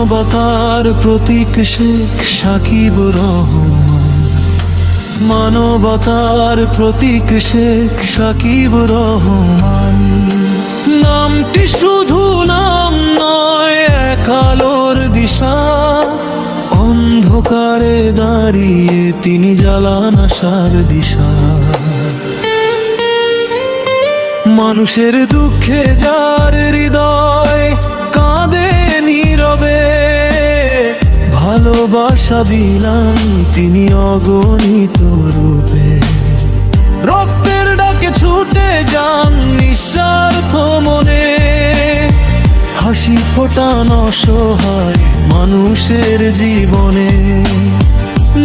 মানবতার প্রতীক শেখ সাকিবুর রহমান, মানবতার প্রতীক শেখ সাকিবুর রহমান। নামটি শুধু নাম নয়, এক আলোর দিশা। অন্ধকারে দাঁড়িয়ে তিনি জ্বালান আশার দিশা। মানুষের দুঃখে যার হৃদয় কাঁদে নীরবে, ভালোবাসা বিলান তিনি অগণিত রূপে। রক্তের ডাকে ছুটে যান নিঃস্বার্থ মনে, হাসি ফোটান অসহায় মানুষের জীবনে।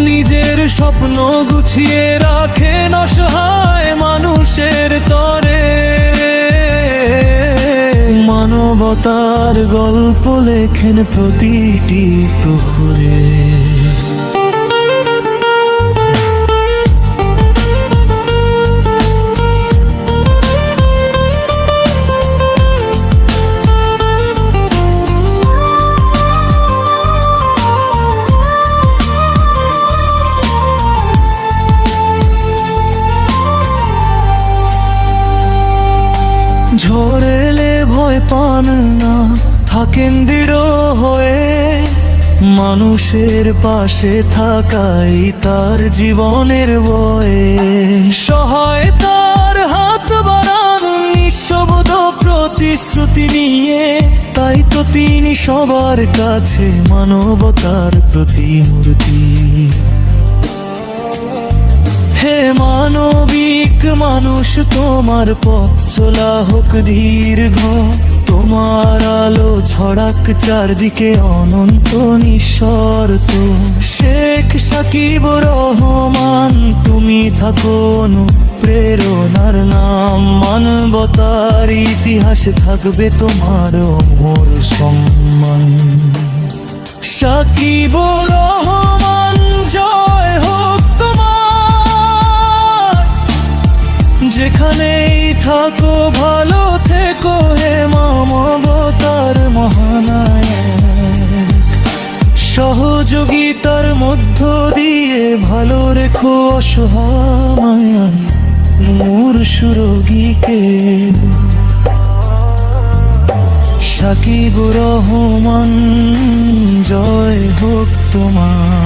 নিজের স্বপ্ন গুছিয়ে রাখেন অসহায় মানুষের তরে। মানবতার গল্প লেখেন প্রতিটি প্রহরে। ঝড় এলে ভয় পান না, থাকেন দৃঢ় হয়ে। মানুষের পাশে থাকাই তার জীবনের বয়ে। সহায়তার হাত বাড়ান নিঃশব্দ প্রতিশ্রুতি নিয়ে। তাই তো তিনি সবার কাছে মানবতার প্রতিমূর্তি। হে মানবিক মানুষ, তোমার পথ চলা হোক দীর্ঘ। তোমার আলো ছড়াক চারদিকে অনন্ত নিঃশর্ত। শেখ সাকিবুর রহমান, তুমি থাকো প্রেরণার নাম। মানবতার ইতিহাসে থাকবে তোমার অমর সম্মান। সাকিবুর রহমান, জয় হোক তোমার। যেখানেই থাকো ভালো থেকো হে মানবতার মহানায়ক। সহযোগিতার মধ্য দিয়ে ভালো রেখো অসহায় মূর্ষ রোগীকে। সাকিবুর রহমান, জয় হোক তোমার।